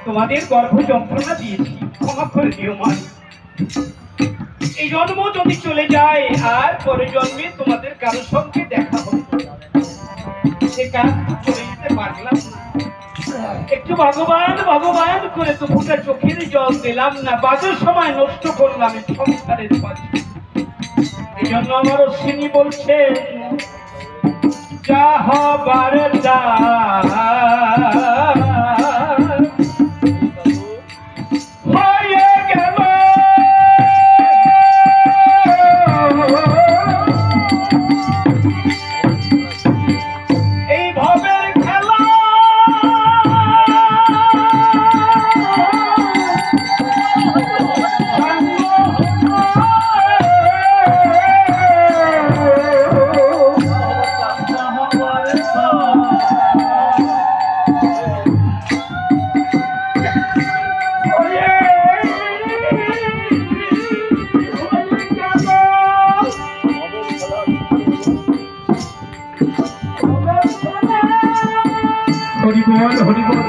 তোমাদের গর্ভ যন্ত্রণা দিয়েছি, ক্ষমা করে দিও মা। এই জন্ম যদি চলে যায় আর পরে জন্মে তোমাদের কারোর সঙ্গে দেখা হবে, সে কাজ তো করে যেতে পারলাম না। একটু ভগবান ভগবান করে তো ফুটা চোখের জল দিলাম না, বাজে সময় নষ্ট করলাম এই সংসারের পাশে। এই জন্য আমার অশ্বিনী বলছে যা হবার যা হয়ে গেল। এই ভবের খেলা হরিবল হরিবল।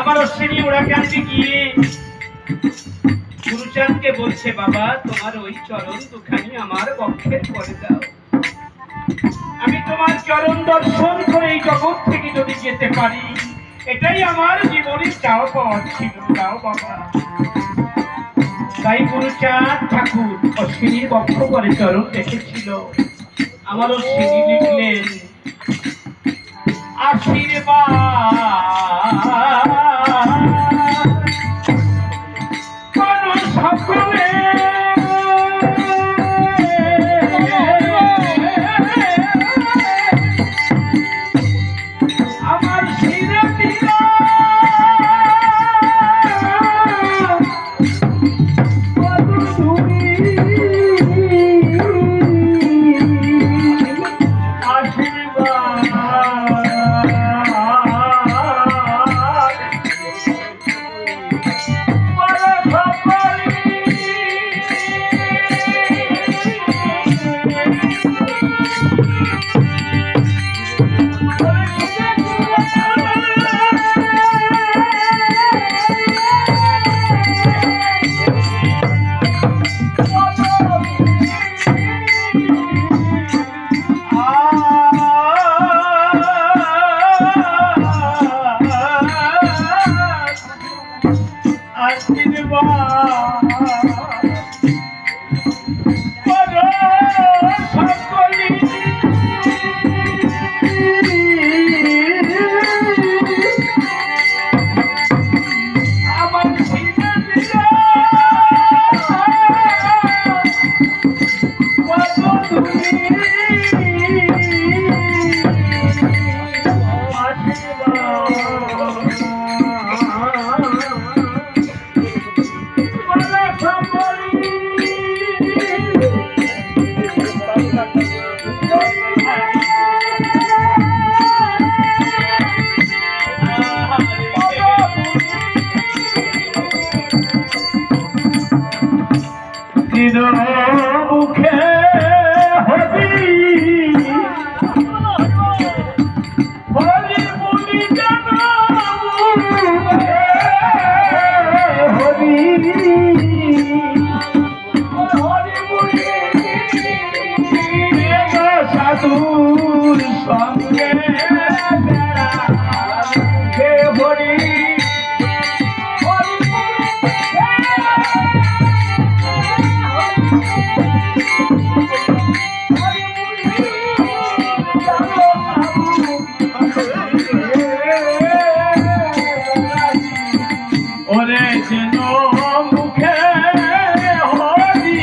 আমার অশ্বিনী ওরা কাছে গিয়ে গুরুচাঁদকে বলছে বাবা তোমার ওই চরণ দুখানি আমার বক্ষের করে দাও, আমি তোমার চরণ দর্শন করে এই জগৎ থেকে যদি যেতে পারি এটাই আমার জীবনের চাও পাওয়া ছিল। চাও বাবা। তাই গুরুচাঁদ ঠাকুর অশ্বিনীর বক্ষ করে চরণ রেখেছিল। আমার অশ্বিনী লিখলেন আশীর্বাদ কোন সকলে আমার শিরে দিলা মুখে হবি হরি বলি যেন হরি হরি বলি সাধুর সঙ্গে হে হরি ওরে যেন মুখে হরি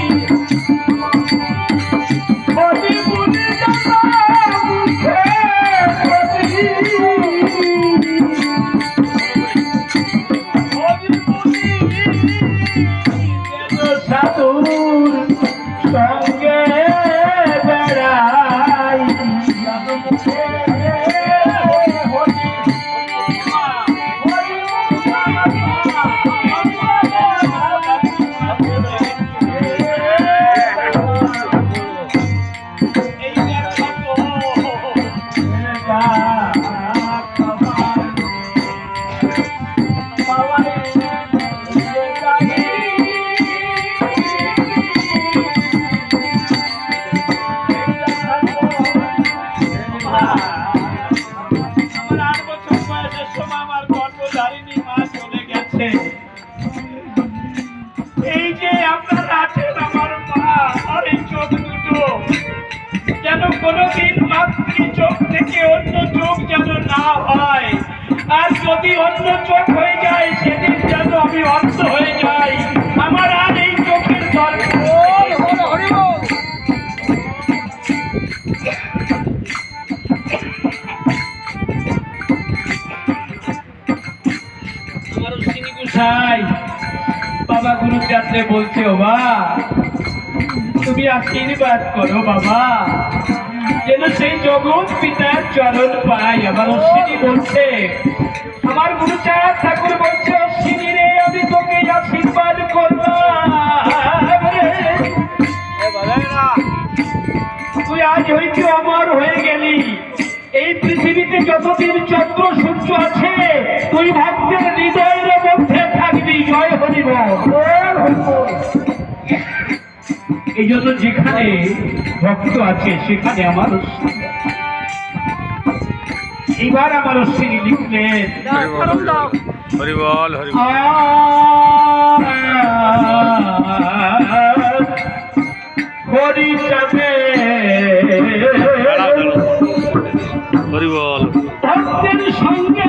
হরি বলি যেন মুখে হরি হরি বলি যেন সাধুর সঙ্গে বেড়াই মুখে এই যে আপনার আছেন আমার মা আর এই চোখ দুটো যেন কোনোদিন মাতৃ চোখ থেকে অন্য চোখ যেন না হয়, আর যদি অন্য চোখ হয়ে যায় সেদিন যেন আমি অন্ধ হয়ে যাই। আমার আর এই চোখের দরকার। বাবা গুরুচাঁদে বলছে, ও বা তুমি আশীর্বাদ করো বাবা যেন সেই জগৎ পিতার চরণ পাই। আমার অশ্বিনী বলছে, আমার গুরুচাঁদ ঠাকুর বলছে, অশ্বিনী রে আমি তোকে আশীর্বাদ করলাম, তুই আজ হইতে অমর হয়ে গেলি। এই পৃথিবীতে যতদিন চন্দ্র সূর্য আছে তুই ভক্তের হৃদয়ের মধ্যে থাকবি। জয় হরি বল। এই জন্য যেখানে ভক্ত আছে সেখানে আমার এইবার আমার অশ্বিনী লিখলেন, হরি বল হরি বল হরি যাবে হরি বল ভক্তের সঙ্গে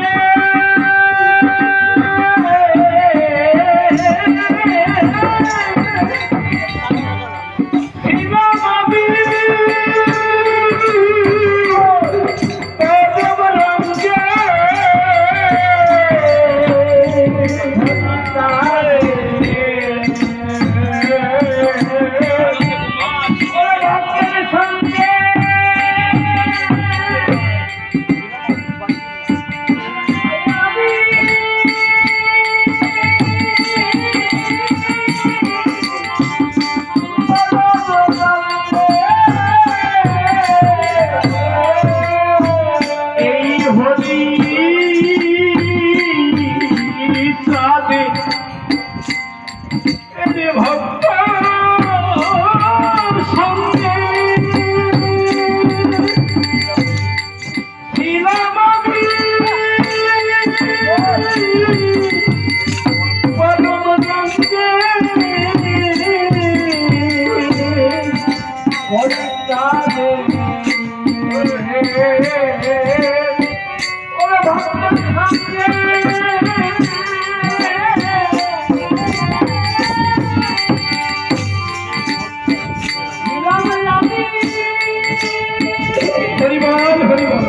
বল হরি বল।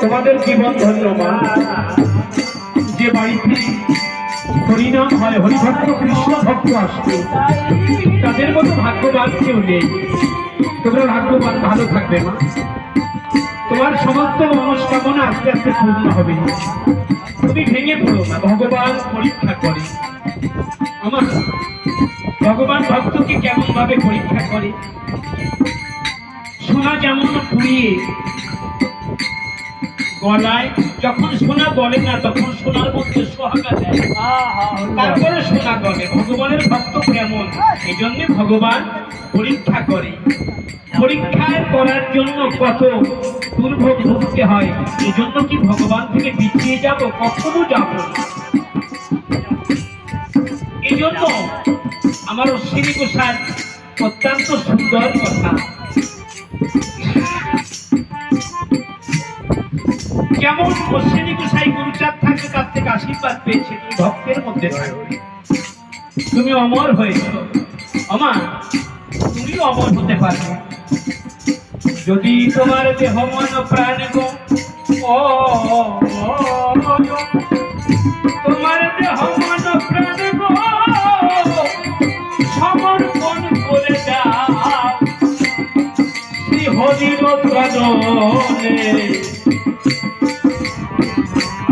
তোমাদের জীবন ধন্যবাদ। যে বাড়িতে হরিনাম হয়, হরিভক্ত কৃষ্ণ ভক্ত আসবে, তাদের মতো ভাগ্যবান কেউ নেই। তোমরা ভাগ্যবান, ভালো থাকবে মা। তোমার সমস্ত মনস্কামনা আস্তে আস্তে পূর্ণ হবে। তুমি ভেঙে পড়ো না, ভগবান পরীক্ষা করে। আমার ভগবান ভক্তকে কেমন ভাবে পরীক্ষা করে, সোনা যেমন পুড়িয়ে গলায়, যখন সোনা গলে না তখন সোনার মধ্যে সোহাগা দেয়, তারপরে সোনা গলে। ভগবানের ভক্ত কেমন, এই জন্য ভগবান পরীক্ষা করে। পরীক্ষায় করার জন্য কত দুর্ভোগ ভুগতে হয়। এই জন্য কি ভগবান থেকে পিছিয়ে যাব? কখনো যাব না। এই জন্য আমার অশ্বিনী গোসাই অত্যন্ত সুন্দর কথা, যেমন অশ্বিনী গোসাই গুরুচাঁদ থাকবে, তার থেকে আশীর্বাদ পেয়েছে। তুমি ভক্তের মধ্যে থাকবে, তুমি অমর হয়েছ। আমার তুমিও অমর হতে পারবে যদি তোমার দেহ মন প্রাণ গো, ও তোমার দেহ মন প্রাণ গো সমর্পণ করে দাও শ্রী হরির চরণে।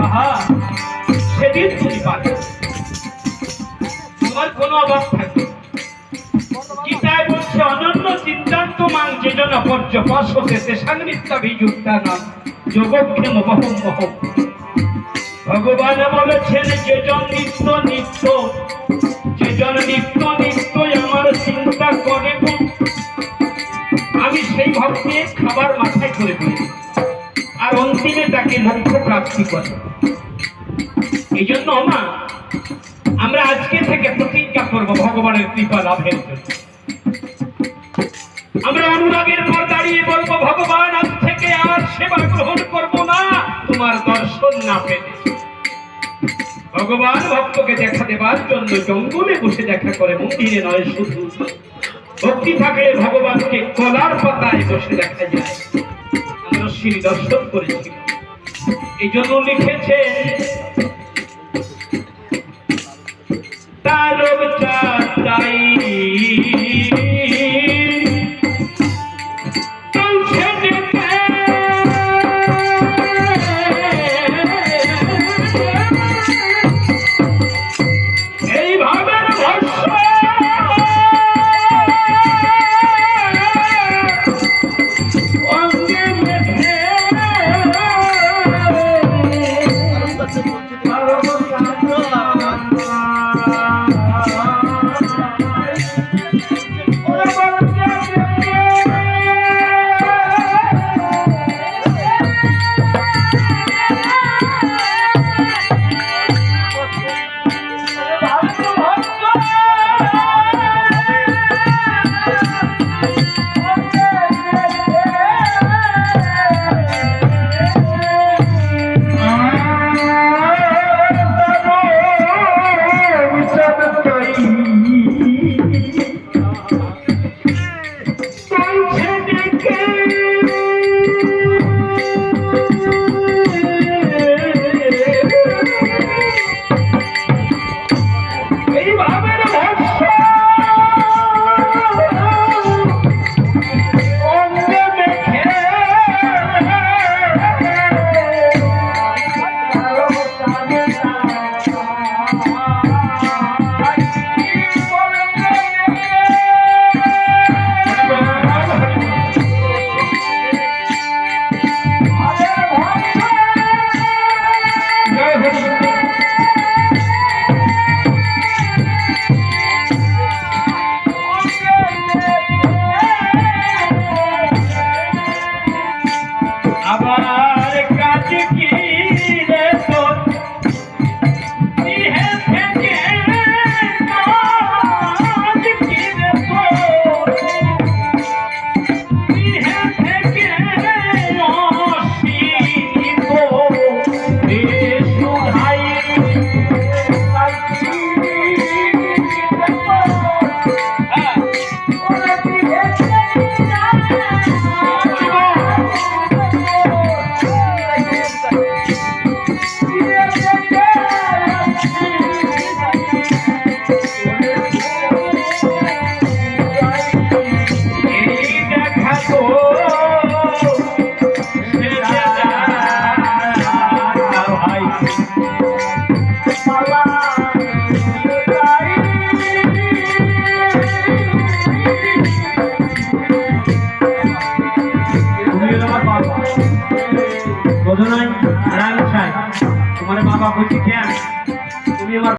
আহা, সেদিন তুমি পাবে, তোমার কোনো অভাব থাকবে। গীতায় বলছে অনন্য চিন্তান্ত মান যেজন পর্যপস হতে সাংনিত্যা বিযুক্তা নাম যোগক্ষেম বহম বহম। ভগবান বলেছেন যেজন নিত্য নিত্য, যেজন নিত্য নিত্য আমার চিন্তা করে, আমি সেই ভক্তের খাবার মাথায় করে দিই, আর অন্তিমে তাকে মোক্ষ প্রাপ্তি করে। এই জন্য আমরা আজকে থেকে প্রতিজ্ঞা করব ভগবানের কৃপা লাভের জন্য। আমরা অনুরাগের পর দাঁড়িয়ে বলবো, ভগবান আজ থেকে আর সেবা গ্রহণ করব না তোমার দর্শন না পেলে। ভগবান ভক্তকে দেখা দেবার জন্য জঙ্গলে বসে দেখা করে, মন্দিরে নয়। শুধু ভক্তি থাকলে ভগবানকে কলার পাতায় বসে দেখা যায়। আমরা শ্রী দর্শন করেছি। এই জন্য লিখেছে তারক চাঁদাই থেকে জ্ঞান